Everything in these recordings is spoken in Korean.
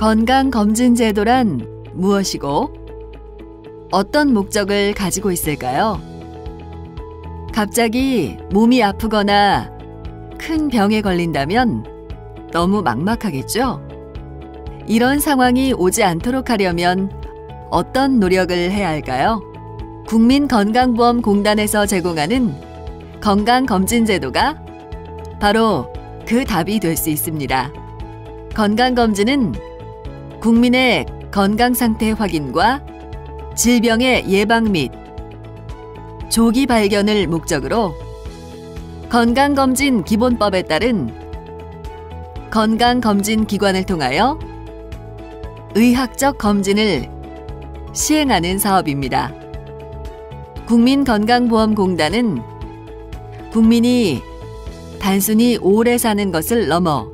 건강검진제도란 무엇이고 어떤 목적을 가지고 있을까요? 갑자기 몸이 아프거나 큰 병에 걸린다면 너무 막막하겠죠? 이런 상황이 오지 않도록 하려면 어떤 노력을 해야 할까요? 국민건강보험공단에서 제공하는 건강검진제도가 바로 그 답이 될 수 있습니다. 건강검진은 국민의 건강상태 확인과 질병의 예방 및 조기 발견을 목적으로 건강검진 기본법에 따른 건강검진기관을 통하여 의학적 검진을 시행하는 사업입니다. 국민건강보험공단은 국민이 단순히 오래 사는 것을 넘어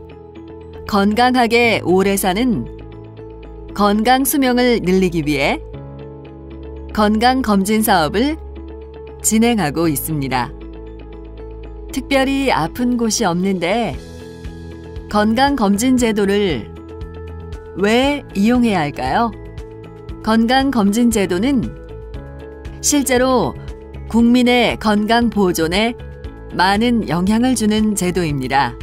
건강하게 오래 사는 건강수명을 늘리기 위해 건강검진 사업을 진행하고 있습니다. 특별히 아픈 곳이 없는데 건강검진 제도를 왜 이용해야 할까요? 건강검진 제도는 실제로 국민의 건강 보존에 많은 영향을 주는 제도입니다.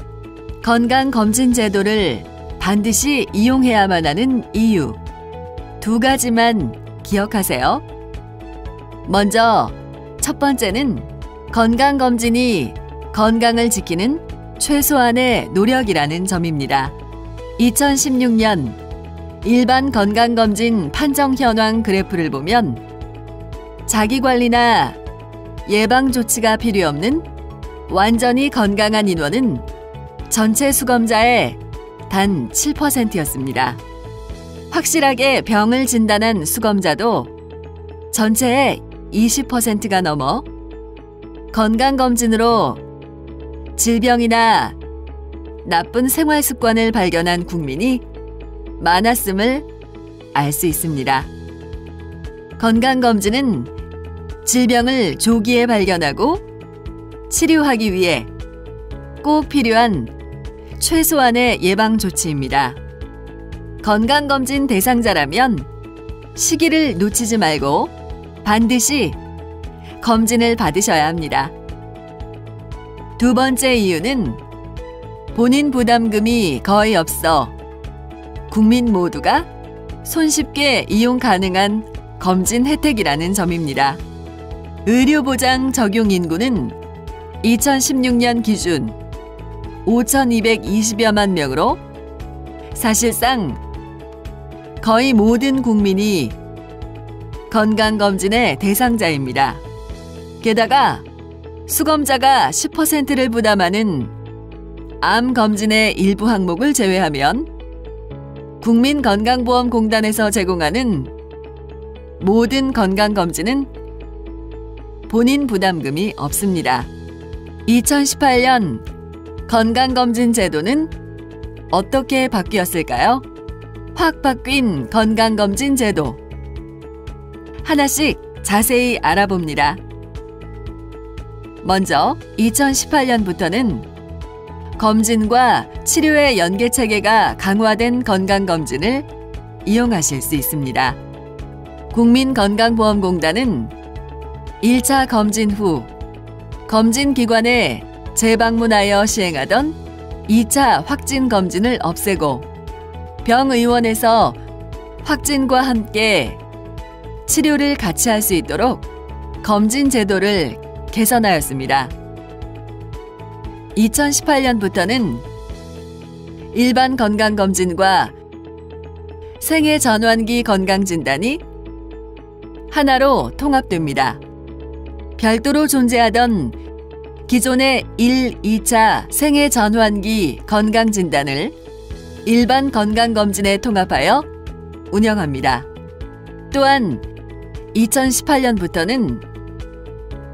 건강검진 제도를 반드시 이용해야만 하는 이유 2가지만 기억하세요. 먼저 첫 번째는 건강검진이 건강을 지키는 최소한의 노력이라는 점입니다. 2016년 일반 건강검진 판정 현황 그래프를 보면 자기관리나 예방조치가 필요 없는 완전히 건강한 인원은 전체 수검자의 단 7%였습니다. 확실하게 병을 진단한 수검자도 전체의 20%가 넘어 건강검진으로 질병이나 나쁜 생활 습관을 발견한 국민이 많았음을 알 수 있습니다. 건강검진은 질병을 조기에 발견하고 치료하기 위해 꼭 필요한 최소한의 예방조치입니다. 건강검진 대상자라면 시기를 놓치지 말고 반드시 검진을 받으셔야 합니다. 2번째 이유는 본인 부담금이 거의 없어 국민 모두가 손쉽게 이용 가능한 검진 혜택이라는 점입니다. 의료보장 적용 인구는 2016년 기준 5,220여만 명으로 사실상 거의 모든 국민이 건강검진의 대상자입니다. 게다가 수검자가 10%를 부담하는 암검진의 일부 항목을 제외하면 국민건강보험공단에서 제공하는 모든 건강검진은 본인 부담금이 없습니다. 2018년 건강검진 제도는 어떻게 바뀌었을까요? 확 바뀐 건강검진 제도. 하나씩 자세히 알아봅니다. 먼저 2018년부터는 검진과 치료의 연계체계가 강화된 건강검진을 이용하실 수 있습니다. 국민건강보험공단은 1차 검진 후 검진기관에 재방문하여 시행하던 2차 확진 검진을 없애고 병의원에서 확진과 함께 치료를 같이 할 수 있도록 검진 제도를 개선하였습니다. 2018년부터는 일반 건강검진과 생애전환기 건강진단이 하나로 통합됩니다. 별도로 존재하던 기존의 1, 2차 생애전환기 건강진단을 일반 건강검진에 통합하여 운영합니다. 또한 2018년부터는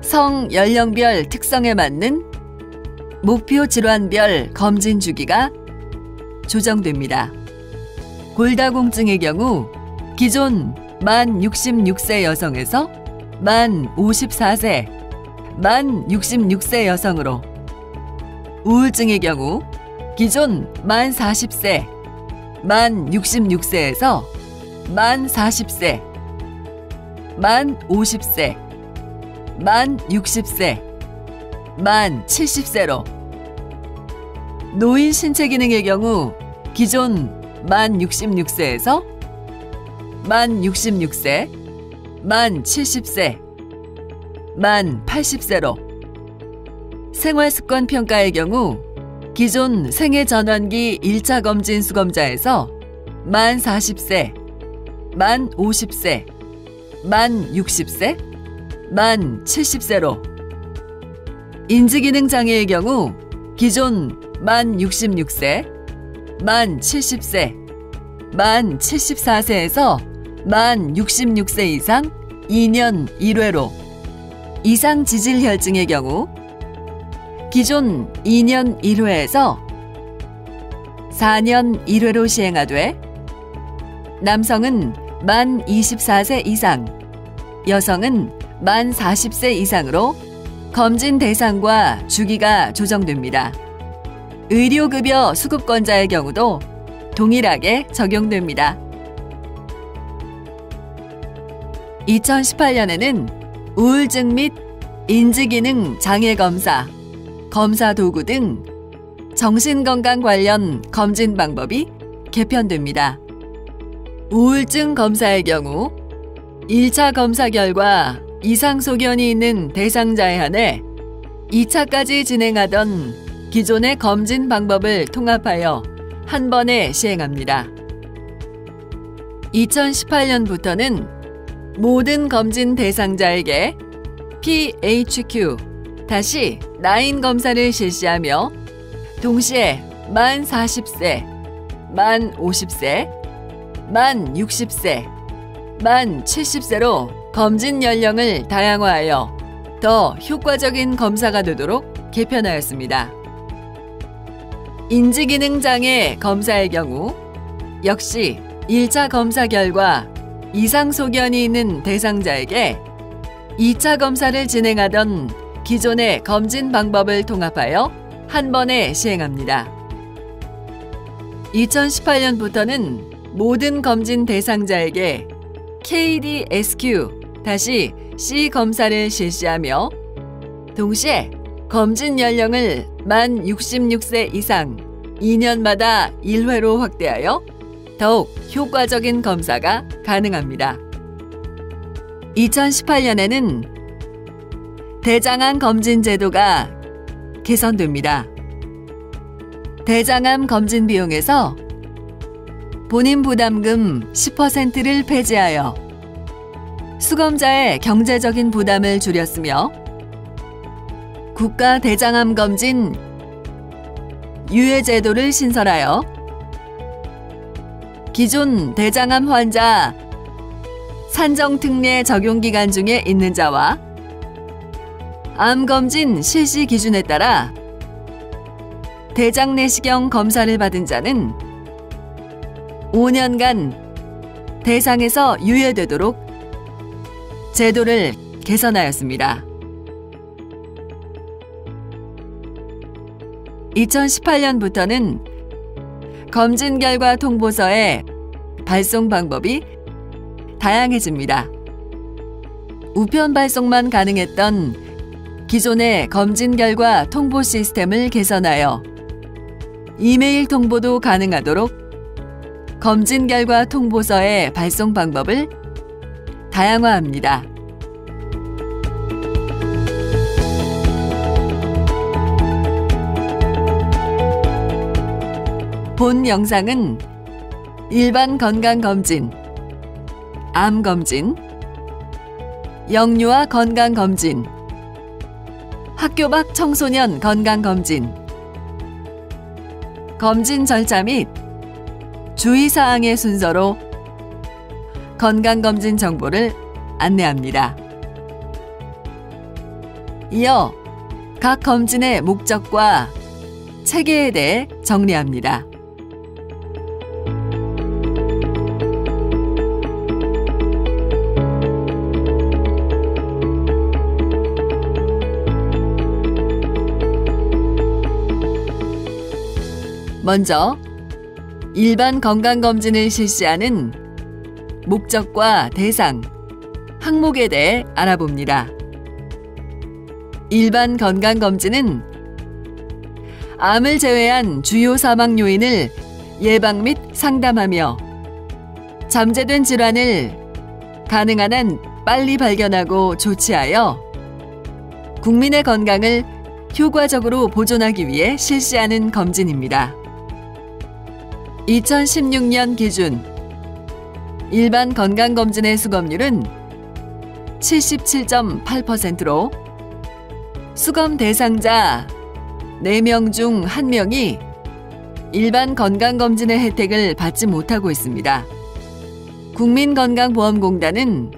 성 연령별 특성에 맞는 목표 질환별 검진 주기가 조정됩니다. 골다공증의 경우 기존 만 66세 여성에서 만 54세, 만 66세 여성으로, 우울증의 경우 기존 만 40세, 만 66세에서 만 40세, 만 50세, 만 60세, 만 70세로 노인 신체 기능의 경우 기존 만 66세에서 만 66세, 만 70세, 만 80세로 생활습관 평가의 경우 기존 생애전환기 1차 검진 수검자에서 만 40세, 만 50세, 만 60세, 만 70세로 인지기능 장애의 경우 기존 만 66세, 만 70세, 만 74세에서 만 66세 이상 2년 1회로 이상 지질혈증의 경우 기존 2년 1회에서 4년 1회로 시행하되 남성은 만 24세 이상, 여성은 만 40세 이상으로 검진 대상과 주기가 조정됩니다. 의료급여 수급권자의 경우도 동일하게 적용됩니다. 2018년에는 우울증 및 인지기능 장애 검사, 검사 도구 등 정신건강 관련 검진 방법이 개편됩니다. 우울증 검사의 경우 1차 검사 결과 이상 소견이 있는 대상자에 한해 2차까지 진행하던 기존의 검진 방법을 통합하여 한 번에 시행합니다. 2018년부터는 모든 검진 대상자에게 PHQ-9 검사를 실시하며 동시에 만 40세, 만 50세, 만 60세, 만 70세로 검진 연령을 다양화하여 더 효과적인 검사가 되도록 개편하였습니다. 인지기능 장애 검사의 경우 역시 1차 검사 결과 이상 소견이 있는 대상자에게 2차 검사를 진행하던 기존의 검진 방법을 통합하여 한 번에 시행합니다. 2018년부터는 모든 검진 대상자에게 KDSQ-C 검사를 실시하며 동시에 검진 연령을 만 66세 이상 2년마다 1회로 확대하여 더욱 효과적인 검사가 가능합니다. 2018년에는 대장암 검진 제도가 개선됩니다. 대장암 검진 비용에서 본인 부담금 10%를 폐지하여 수검자의 경제적인 부담을 줄였으며 국가 대장암 검진 유예 제도를 신설하여 기존 대장암 환자 산정 특례 적용 기간 중에 있는 자와 암 검진 실시 기준에 따라 대장 내시경 검사를 받은 자는 5년간 대상에서 유예되도록 제도를 개선하였습니다. 2018년부터는 검진 결과 통보서의 발송 방법이 다양해집니다. 우편 발송만 가능했던 기존의 검진 결과 통보 시스템을 개선하여 이메일 통보도 가능하도록 검진 결과 통보서의 발송 방법을 다양화합니다. 본 영상은 일반 건강검진, 암검진, 영유아 건강검진, 학교 밖 청소년 건강검진, 검진 절차 및 주의사항의 순서로 건강검진 정보를 안내합니다. 이어 각 검진의 목적과 체계에 대해 정리합니다. 먼저 일반 건강검진을 실시하는 목적과 대상, 항목에 대해 알아봅니다. 일반 건강검진은 암을 제외한 주요 사망 요인을 예방 및 상담하며 잠재된 질환을 가능한 한 빨리 발견하고 조치하여 국민의 건강을 효과적으로 보존하기 위해 실시하는 검진입니다. 2016년 기준 일반 건강검진의 수검률은 77.8%로 수검 대상자 4명 중 1명이 일반 건강검진의 혜택을 받지 못하고 있습니다. 국민건강보험공단은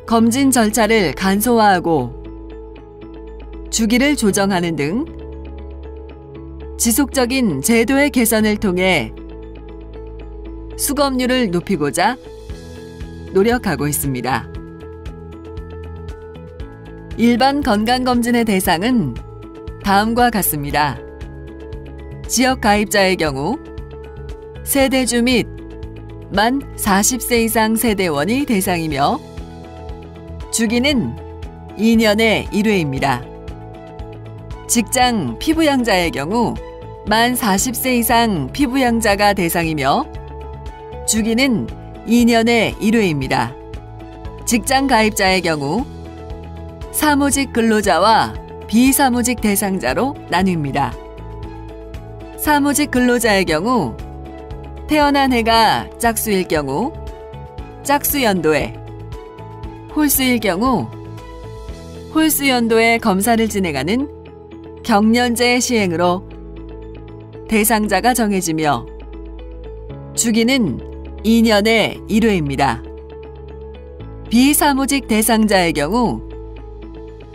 검진 절차를 간소화하고 주기를 조정하는 등 지속적인 제도의 개선을 통해 수검률을 높이고자 노력하고 있습니다. 일반 건강검진의 대상은 다음과 같습니다. 지역 가입자의 경우 세대주 및 만 40세 이상 세대원이 대상이며 주기는 2년에 1회입니다. 직장 피부양자의 경우 만 40세 이상 피부양자가 대상이며 주기는 2년에 1회입니다. 직장 가입자의 경우 사무직 근로자와 비사무직 대상자로 나뉩니다. 사무직 근로자의 경우 태어난 해가 짝수일 경우 짝수연도에, 홀수일 경우 홀수연도에 검사를 진행하는 경년제 시행으로 대상자가 정해지며 주기는 2년에 1회입니다. 비사무직 대상자의 경우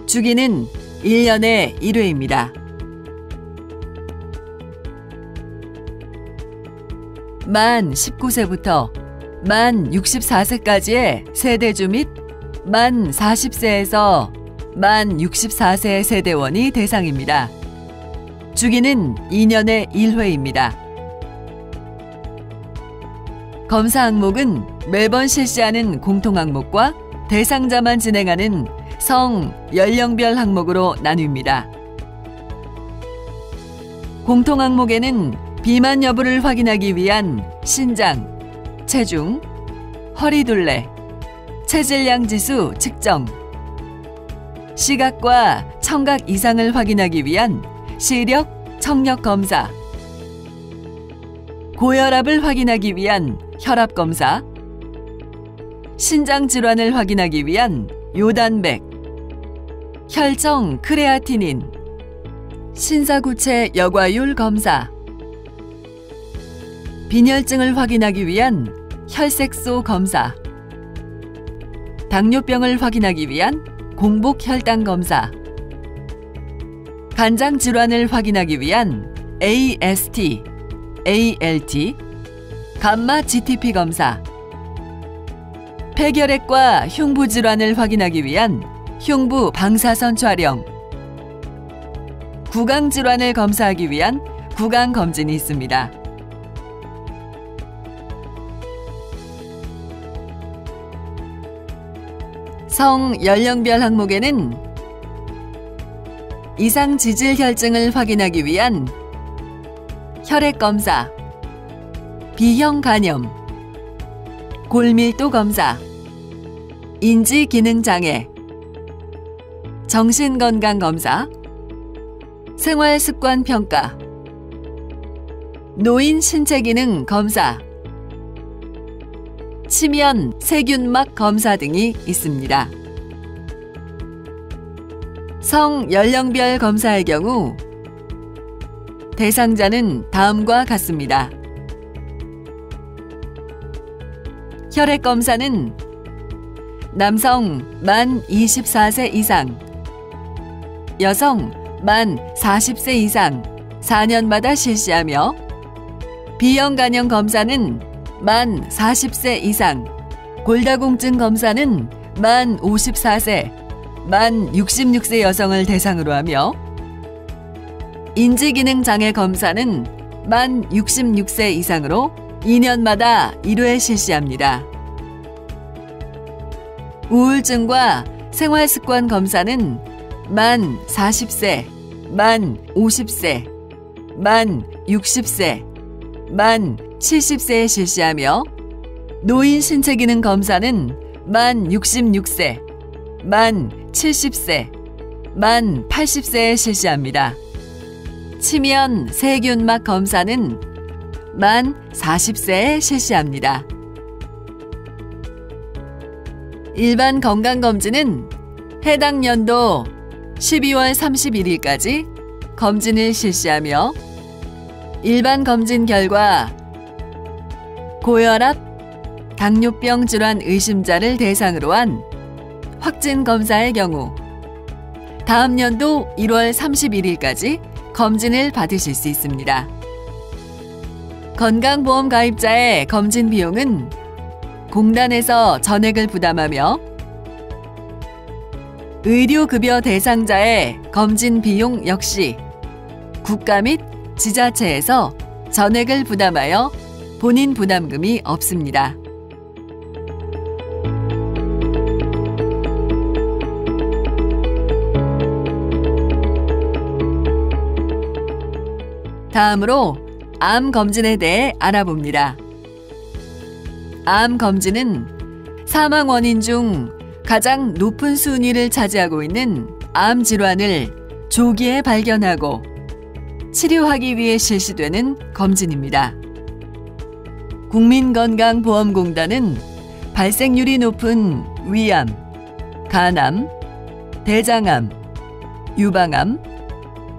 주기는 1년에 1회입니다. 만 19세부터 만 64세까지의 세대주 및 만 40세에서 만 64세 세대원이 대상입니다. 주기는 2년에 1회입니다. 검사 항목은 매번 실시하는 공통 항목과 대상자만 진행하는 성, 연령별 항목으로 나뉩니다. 공통 항목에는 비만 여부를 확인하기 위한 신장, 체중, 허리둘레, 체질량 지수 측정, 시각과 청각 이상을 확인하기 위한 시력, 청력 검사, 고혈압을 확인하기 위한 혈압 검사, 신장 질환을 확인하기 위한 요단백, 혈청 크레아티닌, 신사구체 여과율 검사, 빈혈증을 확인하기 위한 혈색소 검사, 당뇨병을 확인하기 위한 공복 혈당 검사, 간장 질환을 확인하기 위한 AST, ALT, 감마 GTP 검사, 폐결핵과 흉부 질환을 확인하기 위한 흉부 방사선 촬영, 구강 질환을 검사하기 위한 구강 검진이 있습니다. 성 연령별 항목에는 이상 지질 혈증을 확인하기 위한 혈액 검사, B형 간염, 골밀도 검사, 인지 기능 장애, 정신건강 검사, 생활 습관 평가, 노인 신체 기능 검사, 치면 세균막 검사 등이 있습니다. 성 연령별 검사의 경우 대상자는 다음과 같습니다. 혈액 검사는 남성 만 24세 이상, 여성 만 40세 이상 4년마다 실시하며 B형 간염 검사는 만 40세 이상, 골다공증 검사는 만 54세, 만 66세 여성을 대상으로 하며 인지기능 장애 검사는 만 66세 이상으로 2년마다 1회 실시합니다. 우울증과 생활습관 검사는 만 40세, 만 50세, 만 60세, 만 70세에 실시하며 노인 신체기능 검사는 만 66세, 만 70세, 만 80세에 실시합니다. 치면 세균막 검사는 만 40세에 실시합니다. 일반 건강검진은 해당 연도 12월 31일까지 검진을 실시하며 일반 검진 결과 고혈압, 당뇨병 질환 의심자를 대상으로 한 확진 검사의 경우 다음 연도 1월 31일까지 검진을 받으실 수 있습니다. 건강보험 가입자의 검진 비용은 공단에서 전액을 부담하며 의료급여 대상자의 검진 비용 역시 국가 및 지자체에서 전액을 부담하여 본인 부담금이 없습니다. 다음으로 암 검진에 대해 알아봅니다. 암 검진은 사망 원인 중 가장 높은 순위를 차지하고 있는 암 질환을 조기에 발견하고 치료하기 위해 실시되는 검진입니다. 국민건강보험공단은 발생률이 높은 위암, 간암, 대장암, 유방암,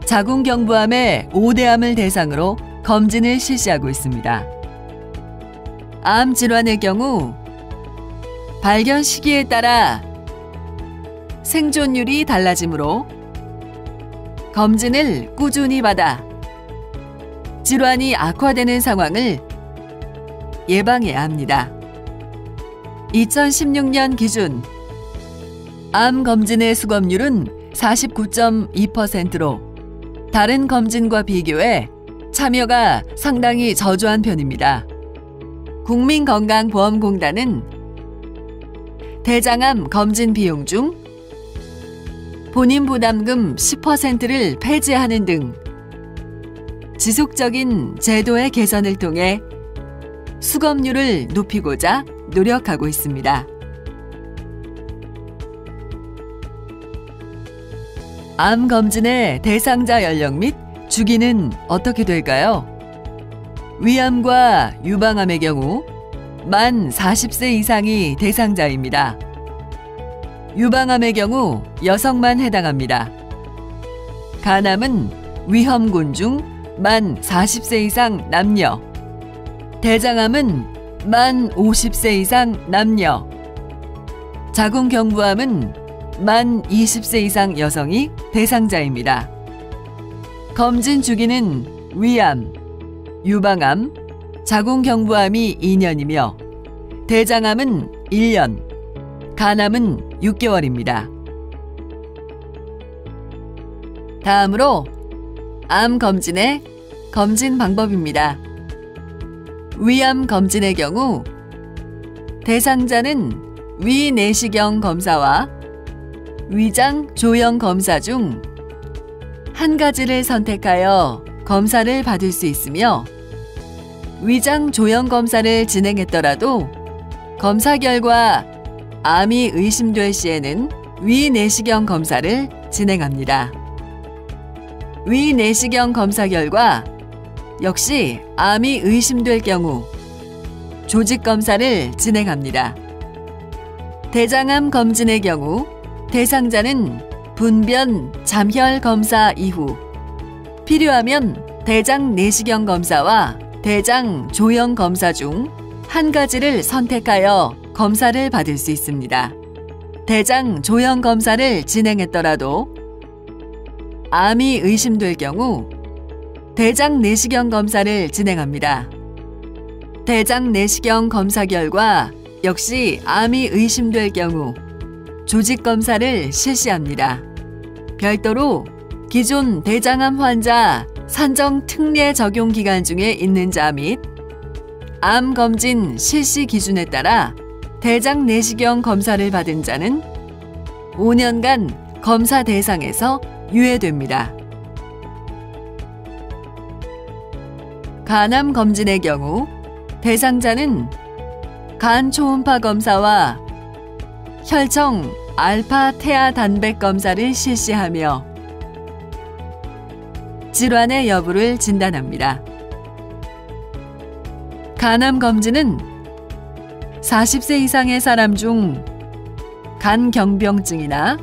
자궁경부암의 5대암을 대상으로 검진을 실시하고 있습니다. 암 질환의 경우 발견 시기에 따라 생존율이 달라지므로 검진을 꾸준히 받아 질환이 악화되는 상황을 예방해야 합니다. 2016년 기준 암 검진의 수검률은 49.2%로 다른 검진과 비교해 참여가 상당히 저조한 편입니다. 국민건강보험공단은 대장암 검진 비용 중 본인 부담금 10%를 폐지하는 등 지속적인 제도의 개선을 통해 수검률을 높이고자 노력하고 있습니다. 암 검진의 대상자 연령 및 주기는 어떻게 될까요? 위암과 유방암의 경우 만 40세 이상이 대상자입니다. 유방암의 경우 여성만 해당합니다. 간암은 위험군 중 만 40세 이상 남녀, 대장암은 만 50세 이상 남녀, 자궁경부암은 만 20세 이상 여성이 대상자입니다. 검진 주기는 위암, 유방암, 자궁경부암이 2년이며 대장암은 1년, 간암은 6개월입니다. 다음으로 암 검진의 검진 방법입니다. 위암 검진의 경우 대상자는 위내시경 검사와 위장 조형 검사 중 한 가지를 선택하여 검사를 받을 수 있으며 위장 조형 검사를 진행했더라도 검사 결과 암이 의심될 시에는 위내시경 검사를 진행합니다. 위내시경 검사 결과 역시 암이 의심될 경우 조직 검사를 진행합니다. 대장암 검진의 경우 대상자는 분변 잠혈 검사 이후 필요하면 대장 내시경 검사와 대장 조형 검사 중 한 가지를 선택하여 검사를 받을 수 있습니다. 대장 조형 검사를 진행했더라도 암이 의심될 경우 대장 내시경 검사를 진행합니다. 대장 내시경 검사 결과 역시 암이 의심될 경우 조직 검사를 실시합니다. 별도로 기존 대장암 환자 산정 특례 적용 기간 중에 있는 자 및 암 검진 실시 기준에 따라 대장 내시경 검사를 받은 자는 5년간 검사 대상에서 유예됩니다. 간암 검진의 경우 대상자는 간 초음파 검사와 혈청 알파 태아 단백 검사를 실시하며 질환의 여부를 진단합니다. 간암 검진은 40세 이상의 사람 중 간경병증이나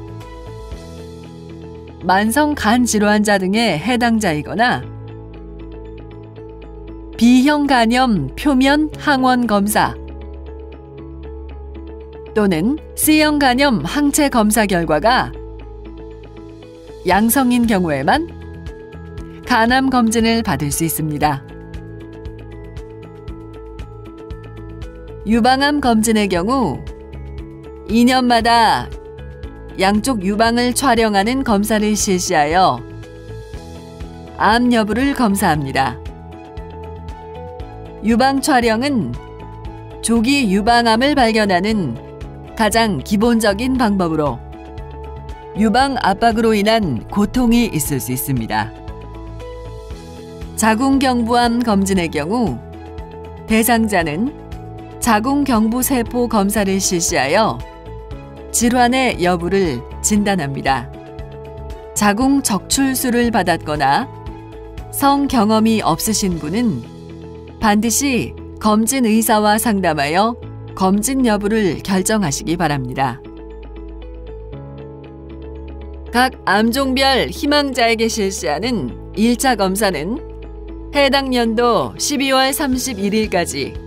만성 간 질환자 등의 해당자이거나 B형 간염 표면 항원 검사 또는 C형 간염 항체 검사 결과가 양성인 경우에만 간암 검진을 받을 수 있습니다. 유방암 검진의 경우 2년마다 양쪽 유방을 촬영하는 검사를 실시하여 암 여부를 검사합니다. 유방 촬영은 조기 유방암을 발견하는 가장 기본적인 방법으로 유방 압박으로 인한 고통이 있을 수 있습니다. 자궁경부암 검진의 경우 대상자는 자궁경부세포 검사를 실시하여 질환의 여부를 진단합니다. 자궁 적출술을 받았거나 성 경험이 없으신 분은 반드시 검진 의사와 상담하여 검진 여부를 결정하시기 바랍니다. 각 암종별 희망자에게 실시하는 1차 검사는 해당 연도 12월 31일까지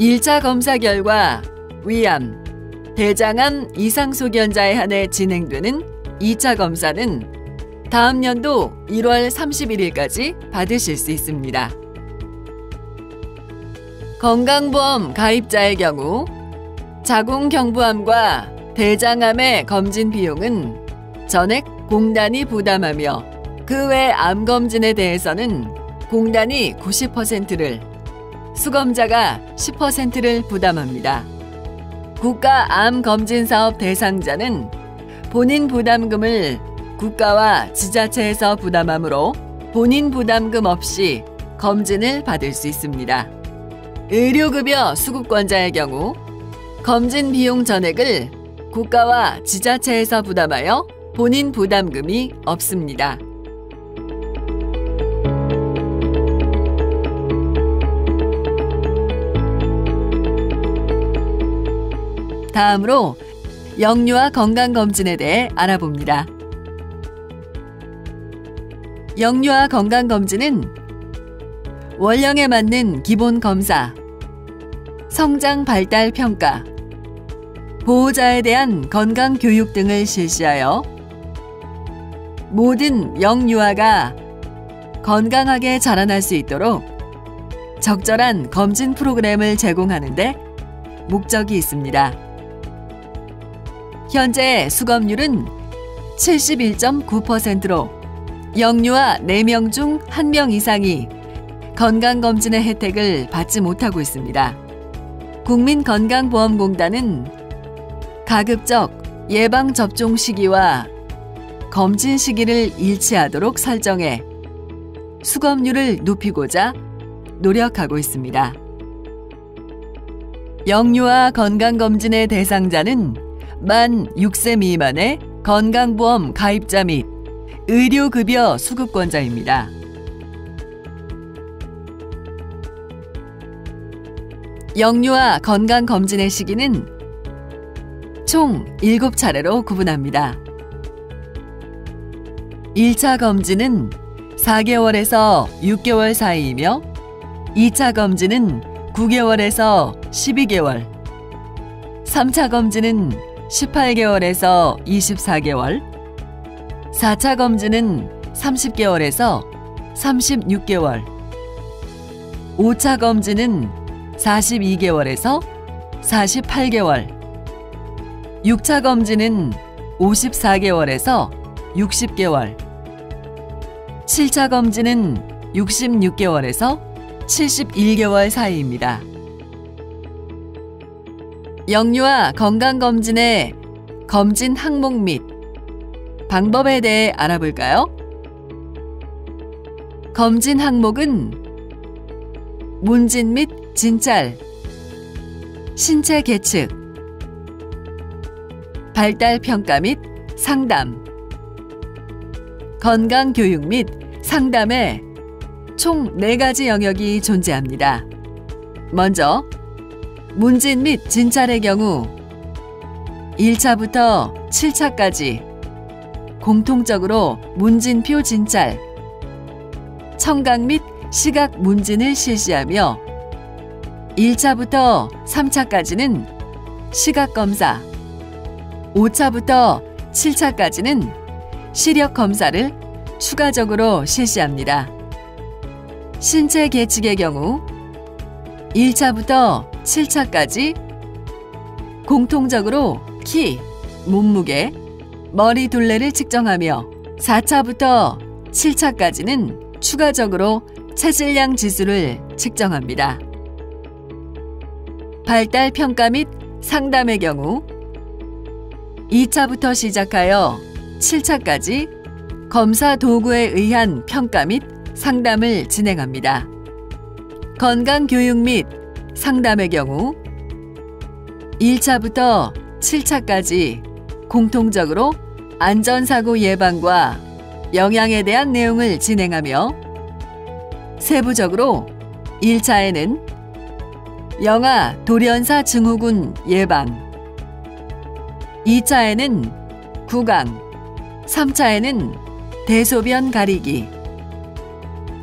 1차 검사 결과 위암, 대장암 이상소견자에 한해 진행되는 2차 검사는 다음 연도 1월 31일까지 받으실 수 있습니다. 건강보험 가입자의 경우 자궁경부암과 대장암의 검진 비용은 전액 공단이 부담하며 그 외 암검진에 대해서는 공단이 90%를, 수검자가 10%를 부담합니다. 국가암검진사업 대상자는 본인 부담금을 국가와 지자체에서 부담하므로 본인 부담금 없이 검진을 받을 수 있습니다. 의료급여 수급권자의 경우 검진 비용 전액을 국가와 지자체에서 부담하여 본인 부담금이 없습니다. 다음으로 영유아 건강검진에 대해 알아봅니다. 영유아 건강검진은 원령에 맞는 기본검사, 성장 발달 평가, 보호자에 대한 건강교육 등을 실시하여 모든 영유아가 건강하게 자라날 수 있도록 적절한 검진 프로그램을 제공하는 데 목적이 있습니다. 현재 수검률은 71.9%로 영유아 4명 중 1명 이상이 건강검진의 혜택을 받지 못하고 있습니다. 국민건강보험공단은 가급적 예방접종 시기와 검진 시기를 일치하도록 설정해 수검률을 높이고자 노력하고 있습니다. 영유아 건강검진의 대상자는 만 6세 미만의 건강보험 가입자 및 의료급여 수급권자입니다. 영유아 건강검진의 시기는 총 7차례로 구분합니다. 1차 검진은 4개월에서 6개월 사이이며 2차 검진은 9개월에서 12개월, 3차 검진은 18개월에서 24개월, 4차 검진은 30개월에서 36개월, 5차 검진은 42개월에서 48개월, 6차 검진은 54개월에서 60개월, 7차 검진은 66개월에서 71개월 사이입니다. 영유아 건강검진의 검진 항목 및 방법에 대해 알아볼까요? 검진 항목은 문진 및 진찰, 신체 계측, 발달 평가 및 상담, 건강교육 및 상담의 총 4가지 영역이 존재합니다. 먼저 문진 및 진찰의 경우 1차부터 7차까지 공통적으로 문진표 진찰, 청각 및 시각 문진을 실시하며 1차부터 3차까지는 시각검사, 5차부터 7차까지는 시력검사를 추가적으로 실시합니다. 신체 계측의 경우 1차부터 7차까지 공통적으로 키, 몸무게, 머리 둘레를 측정하며 4차부터 7차까지는 추가적으로 체질량 지수를 측정합니다. 발달 평가 및 상담의 경우 2차부터 시작하여 7차까지 검사 도구에 의한 평가 및 상담을 진행합니다. 건강교육 및 상담의 경우 1차부터 7차까지 공통적으로 안전사고 예방과 영양에 대한 내용을 진행하며 세부적으로 1차에는 영아 돌연사 증후군 예방, 2차에는 구강, 3차에는 대소변 가리기,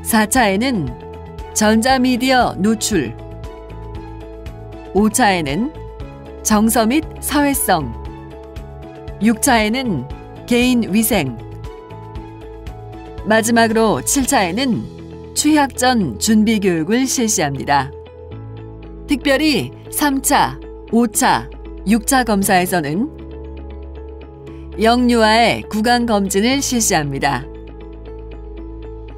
4차에는 전자미디어 노출, 5차에는 정서 및 사회성, 6차에는 개인 위생, 마지막으로 7차에는 취약 전 준비 교육을 실시합니다. 특별히 3차, 5차, 6차 검사에서는 영유아의 구강 검진을 실시합니다.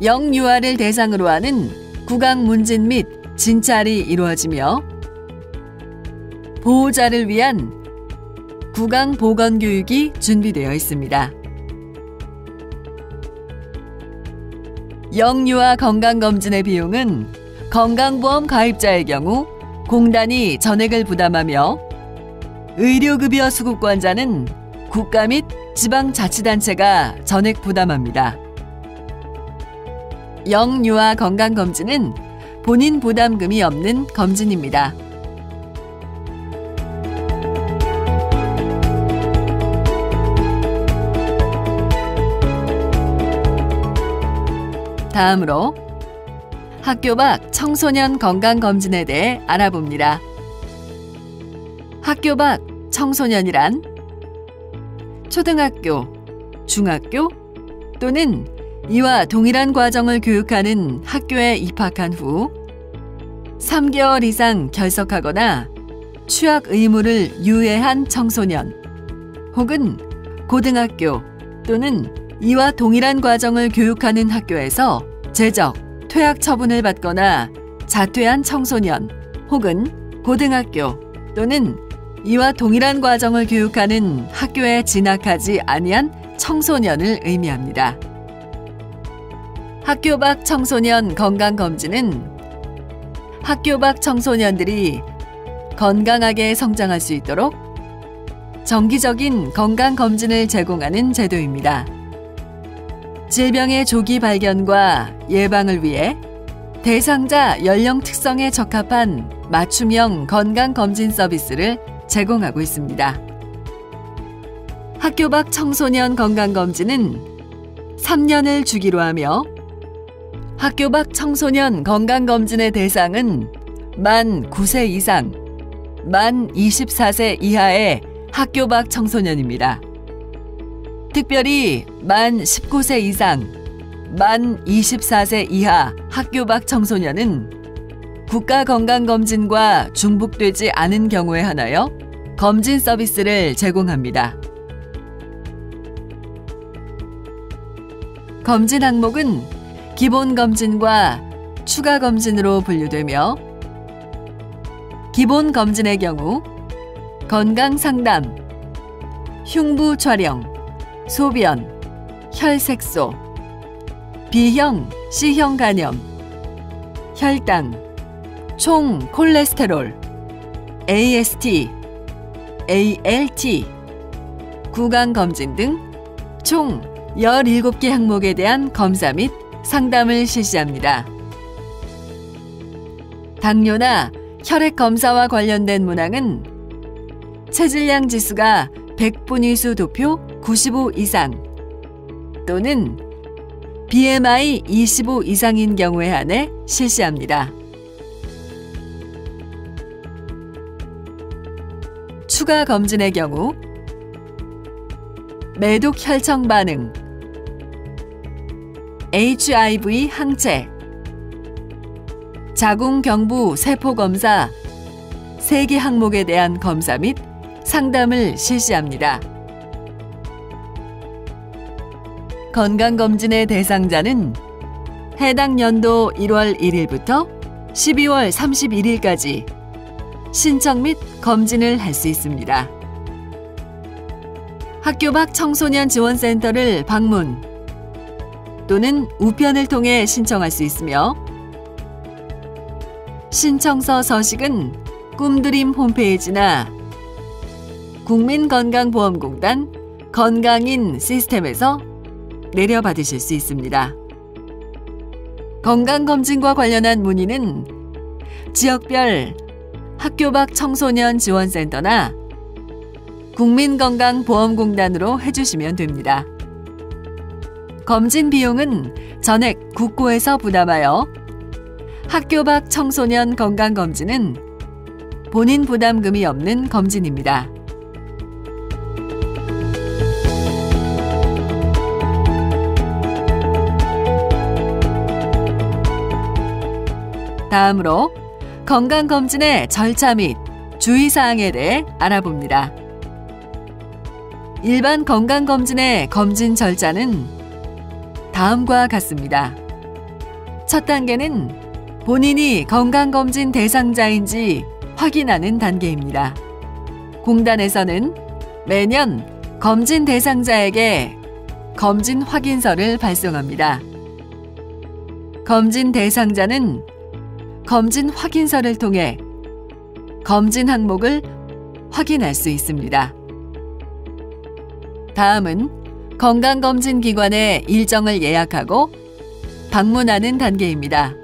영유아를 대상으로 하는 구강 문진 및 진찰이 이루어지며 보호자를 위한 구강 보건 교육이 준비되어 있습니다. 영유아 건강검진의 비용은 건강보험 가입자의 경우 공단이 전액을 부담하며 의료급여 수급권자는 국가 및 지방자치단체가 전액 부담합니다. 영유아 건강검진은 본인 부담금이 없는 검진입니다. 다음으로 학교 밖 청소년 건강검진에 대해 알아봅니다. 학교 밖 청소년이란 초등학교, 중학교 또는 이와 동일한 과정을 교육하는 학교에 입학한 후 3개월 이상 결석하거나 취학 의무를 유예한 청소년 혹은 고등학교 또는 이와 동일한 과정을 교육하는 학교에서 제적, 퇴학 처분을 받거나 자퇴한 청소년 혹은 고등학교 또는 이와 동일한 과정을 교육하는 학교에 진학하지 아니한 청소년을 의미합니다. 학교 밖 청소년 건강검진은 학교 밖 청소년들이 건강하게 성장할 수 있도록 정기적인 건강검진을 제공하는 제도입니다. 질병의 조기 발견과 예방을 위해 대상자 연령 특성에 적합한 맞춤형 건강검진 서비스를 제공하고 있습니다. 학교 밖 청소년 건강검진은 3년을 주기로 하며 학교 밖 청소년 건강검진의 대상은 만 9세 이상, 만 24세 이하의 학교 밖 청소년입니다. 특별히 만 19세 이상, 만 24세 이하 학교 밖 청소년은 국가건강검진과 중복되지 않은 경우에 한하여 검진 서비스를 제공합니다. 검진 항목은 기본 검진과 추가 검진으로 분류되며 기본 검진의 경우 건강 상담, 흉부 촬영, 소변, 혈색소, B형, C형 간염, 혈당, 총 콜레스테롤, AST, ALT, 구강 검진 등 총 17개 항목에 대한 검사 및 상담을 실시합니다. 당뇨나 혈액 검사와 관련된 문항은 체질량 지수가 100분위수 도표 95 이상 또는 BMI 25 이상인 경우에 한해 실시합니다. 추가 검진의 경우 매독 혈청 반응, HIV 항체, 자궁경부 세포 검사 3개 항목에 대한 검사 및 상담을 실시합니다. 건강검진의 대상자는 해당 연도 1월 1일부터 12월 31일까지 신청 및 검진을 할 수 있습니다. 학교 밖 청소년 지원센터를 방문 또는 우편을 통해 신청할 수 있으며 신청서 서식은 꿈드림 홈페이지나 국민건강보험공단 건강인 시스템에서 내려받으실 수 있습니다. 건강검진과 관련한 문의는 지역별 학교 밖 청소년 지원센터나 국민건강보험공단으로 해주시면 됩니다. 검진 비용은 전액 국고에서 부담하여 학교 밖 청소년 건강검진은 본인 부담금이 없는 검진입니다. 다음으로 건강검진의 절차 및 주의사항에 대해 알아봅니다. 일반 건강검진의 검진 절차는 다음과 같습니다. 첫 단계는 본인이 건강검진 대상자인지 확인하는 단계입니다. 공단에서는 매년 검진 대상자에게 검진 확인서를 발송합니다. 검진 대상자는 검진 확인서를 통해 검진 항목을 확인할 수 있습니다. 다음은 건강검진기관에 일정을 예약하고 방문하는 단계입니다.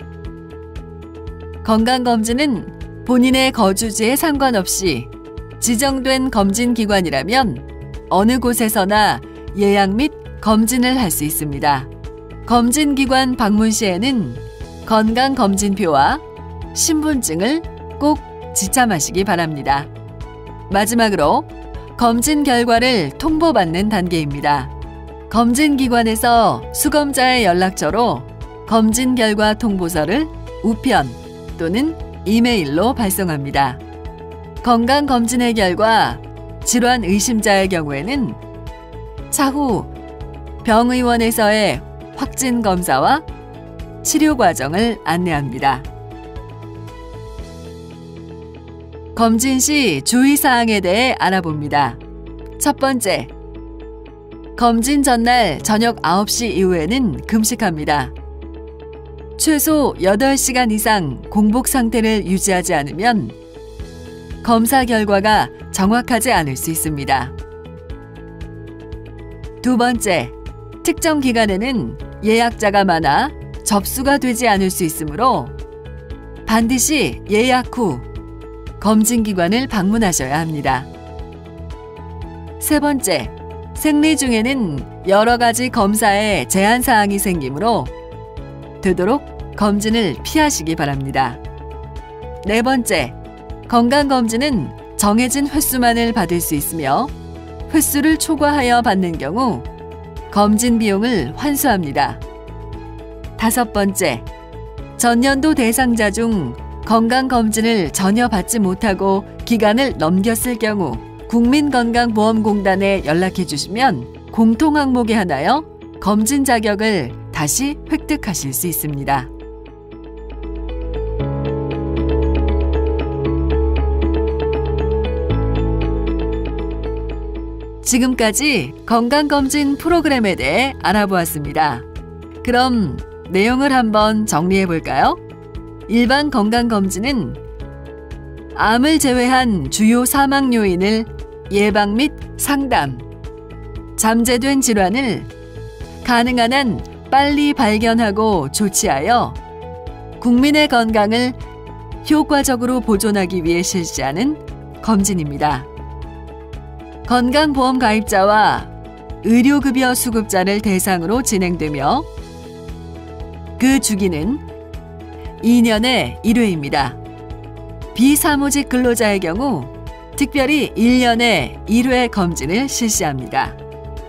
건강검진은 본인의 거주지에 상관없이 지정된 검진기관이라면 어느 곳에서나 예약 및 검진을 할 수 있습니다. 검진기관 방문 시에는 건강검진표와 신분증을 꼭 지참하시기 바랍니다. 마지막으로 검진 결과를 통보받는 단계입니다. 검진기관에서 수검자의 연락처로 검진 결과 통보서를 우편 또는 이메일로 발송합니다. 건강검진의 결과 질환 의심자의 경우에는 차후 병의원에서의 확진 검사와 치료 과정을 안내합니다. 검진 시 주의사항에 대해 알아봅니다. 첫 번째, 검진 전날 저녁 9시 이후에는 금식합니다. 최소 8시간 이상 공복 상태를 유지하지 않으면 검사 결과가 정확하지 않을 수 있습니다. 두 번째, 특정 기간에는 예약자가 많아 접수가 되지 않을 수 있으므로 반드시 예약 후 검진기관을 방문하셔야 합니다. 세 번째, 생리 중에는 여러 가지 검사에 제한사항이 생기므로 되도록 검진을 피하시기 바랍니다. 네 번째, 건강검진은 정해진 횟수만을 받을 수 있으며 횟수를 초과하여 받는 경우 검진 비용을 환수합니다. 다섯 번째, 전년도 대상자 중 건강검진을 전혀 받지 못하고 기간을 넘겼을 경우 국민건강보험공단에 연락해 주시면 공통항목에 한하여 검진 자격을 다시 획득하실 수 있습니다. 지금까지 건강검진 프로그램에 대해 알아보았습니다. 그럼 내용을 한번 정리해 볼까요? 일반 건강검진은 암을 제외한 주요 사망 요인을 예방 및 상담, 잠재된 질환을 가능한 한 빨리 발견하고 조치하여 국민의 건강을 효과적으로 보존하기 위해 실시하는 검진입니다. 건강보험 가입자와 의료급여 수급자를 대상으로 진행되며 그 주기는 2년에 1회입니다. 비사무직 근로자의 경우 특별히 1년에 1회 검진을 실시합니다.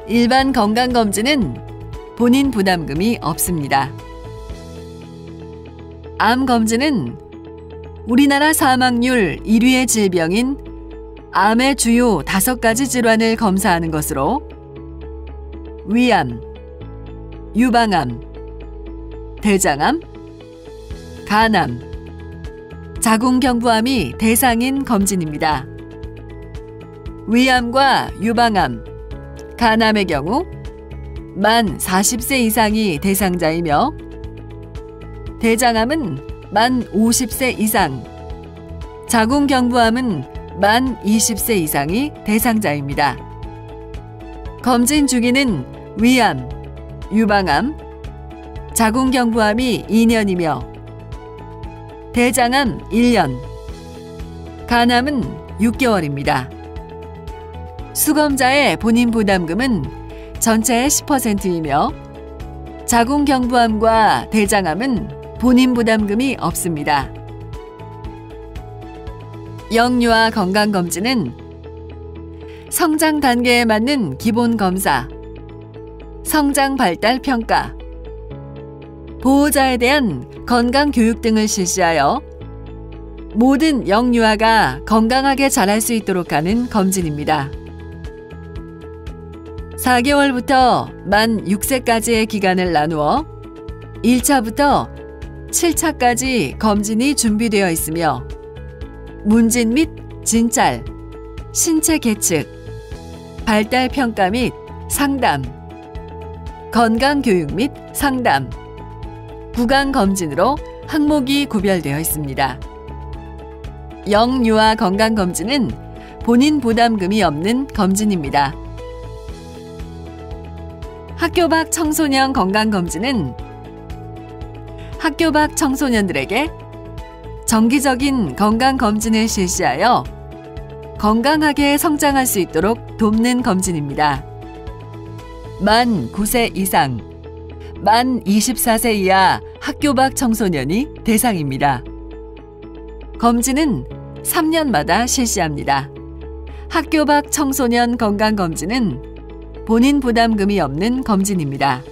일반 건강검진은 본인 부담금이 없습니다. 암검진은 우리나라 사망률 1위의 질병인 암의 주요 5가지 질환을 검사하는 것으로 위암, 유방암, 대장암, 간암, 자궁경부암이 대상인 검진입니다. 위암과 유방암, 간암의 경우 만 40세 이상이 대상자이며 대장암은 만 50세 이상, 자궁경부암은 만 20세 이상이 대상자입니다. 검진 주기는 위암, 유방암, 자궁경부암이 2년이며 대장암 1년, 간암은 6개월입니다. 수검자의 본인 부담금은 전체의 10%이며 자궁경부암과 대장암은 본인 부담금이 없습니다. 영유아 건강검진은 성장 단계에 맞는 기본 검사, 성장 발달 평가, 보호자에 대한 건강 교육 등을 실시하여 모든 영유아가 건강하게 자랄 수 있도록 하는 검진입니다. 4개월부터 만 6세까지의 기간을 나누어 1차부터 7차까지 검진이 준비되어 있으며 문진 및 진찰, 신체 계측, 발달 평가 및 상담, 건강 교육 및 상담, 구강 검진으로 항목이 구별되어 있습니다. 영유아 건강검진은 본인 부담금이 없는 검진입니다. 학교 밖 청소년 건강검진은 학교 밖 청소년들에게 정기적인 건강검진을 실시하여 건강하게 성장할 수 있도록 돕는 검진입니다. 만 9세 이상, 만 24세 이하 학교 밖 청소년이 대상입니다. 검진은 3년마다 실시합니다. 학교 밖 청소년 건강검진은 본인 부담금이 없는 검진입니다.